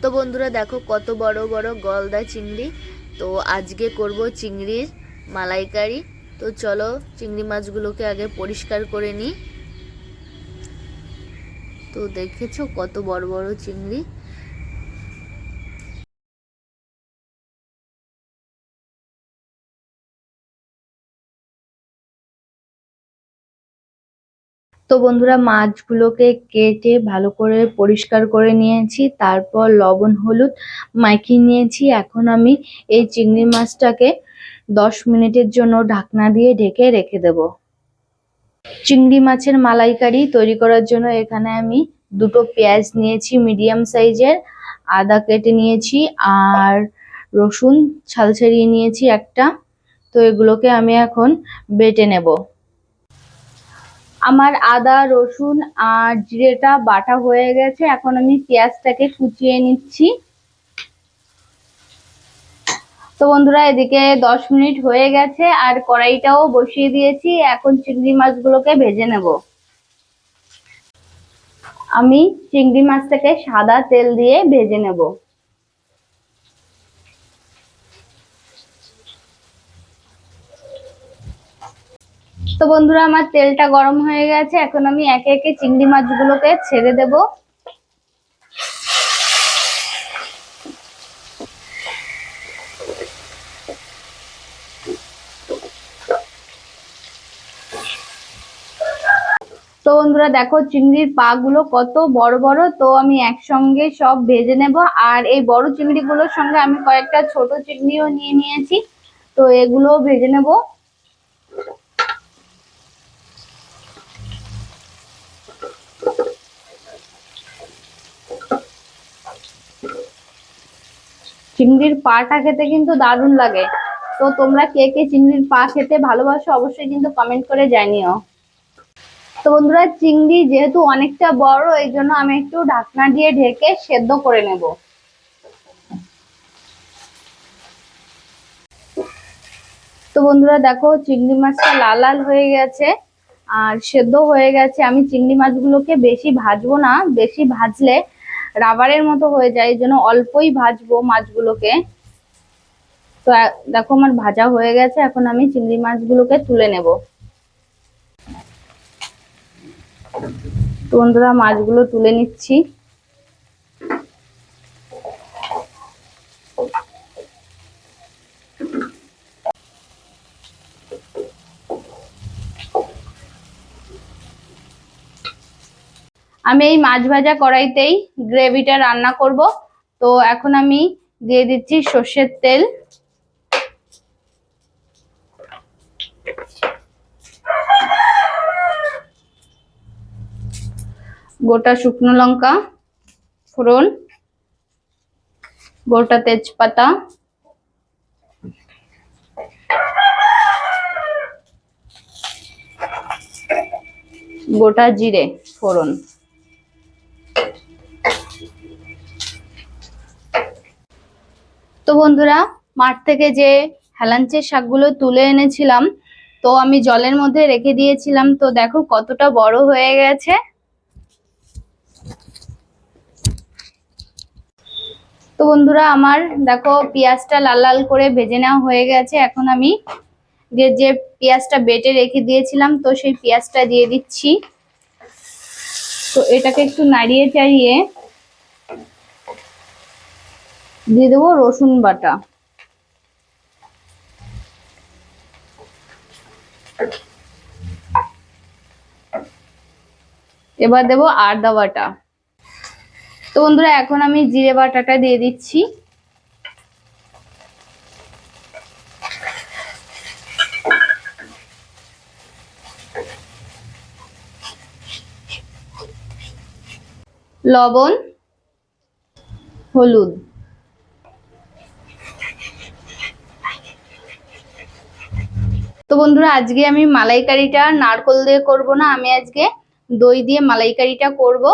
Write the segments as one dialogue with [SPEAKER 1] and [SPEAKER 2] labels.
[SPEAKER 1] তো বন্ধুরা দেখো কত বড় বড় গলদা চিংড়ি। তো আজকে করব চিংড়ির মালাইকারি। তো চলো চিংড়ি মাছগুলোকে আগে পরিষ্কার করে নিই। তো দেখেছো কত বড় বড় চিংড়ি। তো বন্ধুরা মাছগুলোকে কেটে ভালো করে পরিষ্কার করে নিয়েছি, তারপর লবণ হলুদ মাখিয়ে নিয়েছি। এখন আমি এই চিংড়ি মাছটাকে 10 মিনিটের জন্য ঢাকনা দিয়ে ঢেকে রেখে দেব। চিংড়ি মাছের মালাইকারি তৈরি করার জন্য এখানে আমি দুটো পেঁয়াজ নিয়েছি মিডিয়াম সাইজের, আদা কেটে নিয়েছি আর রসুন ছাল ছাড়িয়ে নিয়েছি একটা। তো এগুলোকে আমি এখন বেটে নেব। আমার আদা রসুন আর জিরেটা বাটা হয়ে গেছে, এখন আমি পেঁয়াজটাকে কুচিয়ে নিচ্ছি। তো বন্ধুরা এদিকে 10 মিনিট হয়ে গেছে আর কড়াইটাও বসিয়ে দিয়েছি। এখন চিংড়ি মাছগুলোকে ভেজে নেব। আমি চিংড়ি মাছটাকে সাদা তেল দিয়ে ভেজে নেব। তো বন্ধুরা আমার তেলটা গরম হয়ে গেছে, এখন আমি একে একে চিংড়ি মাছগুলোকে ছেড়ে দেব। তো বন্ধুরা দেখো চিংড়ির পা গুলো কত বড় বড়। তো আমি একসঙ্গে সব ভেজে নেব। আর এই বড় চিংড়িগুলোর সঙ্গে আমি কয়েকটা ছোট চিংড়িও নিয়ে নিয়েছি, তো এগুলো ভেজে নেব। চিংড়ির পাটা খেতে কিন্তু দারুণ লাগে। তো তোমরা কে কে চিংড়ির পা খেতে ভালোবাসো অবশ্যই কিন্তু কমেন্ট করে জানিও। তো বন্ধুরা চিংড়ি যেহেতু অনেকটা বড়, এই জন্য আমি একটু ঢাকনা দিয়ে ঢেকে সেদ্ধ করে নেব। তো বন্ধুরা দেখো চিংড়ি মাছটা লাল লাল হয়ে গেছে আর সেদ্ধ হয়ে গেছে। আমি চিংড়ি মাছগুলোকে বেশি ভাজবো না, বেশি ভাজলে রাবারের মতো হয়ে যায়, এই জন্য অল্পই ভাজবো মাছগুলোকে। তো দেখো আমার ভাজা হয়ে গেছে, এখন আমি চিংড়ি মাছগুলোকে তুলে নেব। তো বন্ধুরা মাছগুলো তুলে নিচ্ছি। আমি এই মাছ ভাজা কড়াইতেই গ্রেভিটা রান্না করব। তো এখন আমি দিয়ে দিচ্ছি সর্ষের তেল, গোটা শুকনো লঙ্কা ফোড়ন, গোটা তেজপাতা, গোটা জিরে ফোড়ন। তো বন্ধুরা মাঠ থেকে যে হেলাঞ্চের শাকগুলো তুলে এনেছিলাম, তো আমি জলের মধ্যে রেখে দিয়েছিলাম। তো দেখো কতটা বড় হয়ে গেছে। তো বন্ধুরা আমার দেখো পেঁয়াজটা লাল লাল করে ভেজে নেওয়া হয়ে গেছে। এখন আমি যে পেঁয়াজটা বেটে রেখে দিয়েছিলাম, তো সেই পেঁয়াজটা দিয়ে দিচ্ছি। তো এটাকে একটু নাড়িয়ে চাড়িয়ে দিয়ে দেবো রসুন বাটা। এবার দেবো আদা বাটা। তো বন্ধুরা এখন আমি জিরে বাটাটা দিয়ে দিচ্ছি। লবণ হলুদ। তো বন্ধুরা আজকে আমি মালাইকারিটা নারকোল দিয়ে করব না, আমি আজকে দই দিয়ে মালাইকারিটা করব।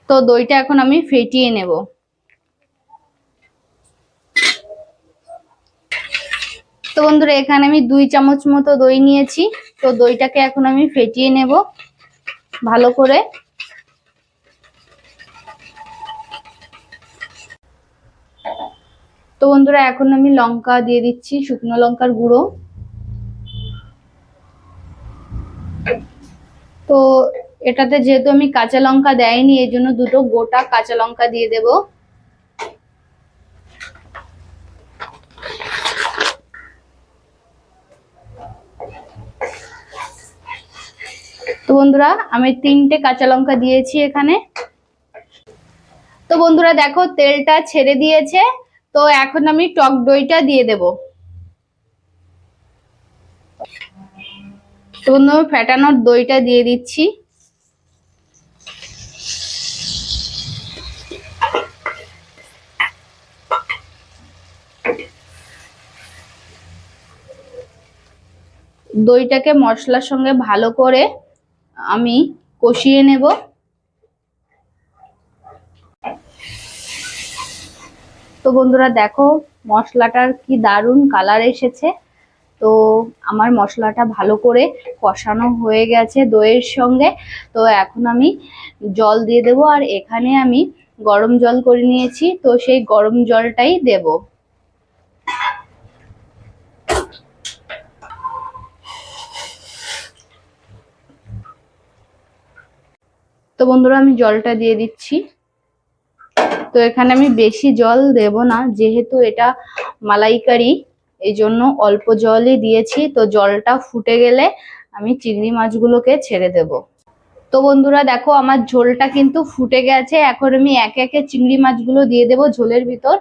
[SPEAKER 1] তো দইটা এখন আমি ফেটিয়ে নেব। তো বন্ধুরা এখানে আমি 2 চামচ মতো দই নিয়েছি। তো দইটাকে এখন আমি ফেটিয়ে নেব ভালো করে। তো বন্ধুরা এখন আমি লঙ্কা দিয়ে দিচ্ছি, শুকনো লঙ্কার গুঁড়ো। তো এটাতে যেহেতু আমি কাঁচা লঙ্কা দেয়নি, এই জন্য দুটো গোটা কাঁচা লঙ্কা দিয়ে দেব। তো বন্ধুরা আমি 3টে কাঁচা লঙ্কা দিয়েছি এখানে। তো বন্ধুরা দেখো তেলটা ছেড়ে দিয়েছে। তো এখন আমি টক দইটা দিয়ে দেব। তো বন্ধুরা ফেটানোর দইটা দিয়ে দিচ্ছি। দইটাকে মশলার সঙ্গে ভালো করে আমি কষিয়ে নেব। তো বন্ধুরা দেখো মশলাটার কি দারুণ কালার এসেছে। তো আমার মশলাটা ভালো করে কষানো হয়ে গেছে দইয়ের সঙ্গে। তো এখন আমি জল দিয়ে দেব, আর এখানে আমি গরম জল করে নিয়েছি, তো সেই গরম জলটাই দেব। তো বন্ধুরা আমি জলটা দিয়ে দিচ্ছি। তো এখানে আমি বেশি জল দেব না, যেহেতু এটা মালাইকারি, এই জন্য অল্প জলই দিয়েছি। তো জলটা ফুটে গেলে আমি চিংড়ি মাছগুলোকে ছেড়ে দেব। তো বন্ধুরা দেখো আমার ঝোলটা কিন্তু ফুটে গেছে। এখন আমি একে একে চিংড়ি মাছগুলো দিয়ে দেব ঝোলের ভিতর।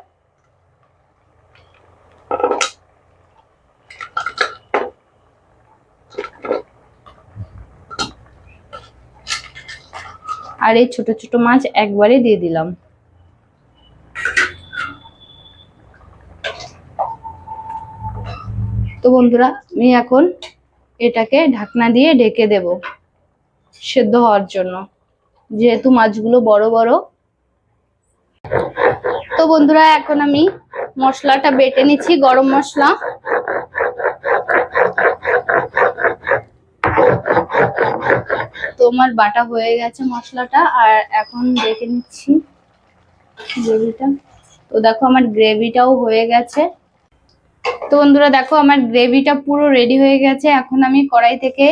[SPEAKER 1] আর এই ছোট ছোট মাছ একবারে দিয়ে দিলাম। তো বন্ধুরা আমি এখন এটাকে ঢাকনা দিয়ে ঢেকে দেব সেদ্ধ হওয়ার জন্য, যেহেতু মাছগুলো বড় বড়। তো বন্ধুরা এখন আমি মশলাটা বেটে নিচ্ছি, গরম মশলা। তো আমার বাটা হয়ে গেছে মশলাটা, আর এখন দেখে নিচ্ছি গ্রেভিটা। তো দেখো আমার গ্রেভিটাও হয়ে গেছে। তো বন্ধুরা দেখো আমার গ্রেভিটা পুরো রেডি হয়ে গেছে। এখন আমি কড়াই থেকে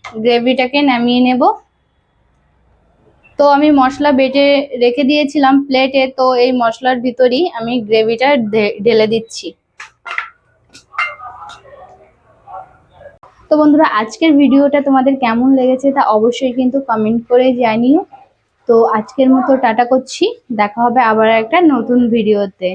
[SPEAKER 1] গ্রেভিটাকে নামিয়ে নেব। তো আমি মশলা বেটে রেখে দিয়েছিলাম প্লেটে, তো এই মশলার ভিতরই আমি গ্রেভিটা ঢেলে দিচ্ছি। তো বন্ধুরা আজকের ভিডিওটা তোমাদের কেমন লেগেছে তা অবশ্যই কিন্তু কমেন্ট করে জানিও। তো আজকের মতো টাটা করছি, দেখা হবে আবার একটা নতুন ভিডিওতে।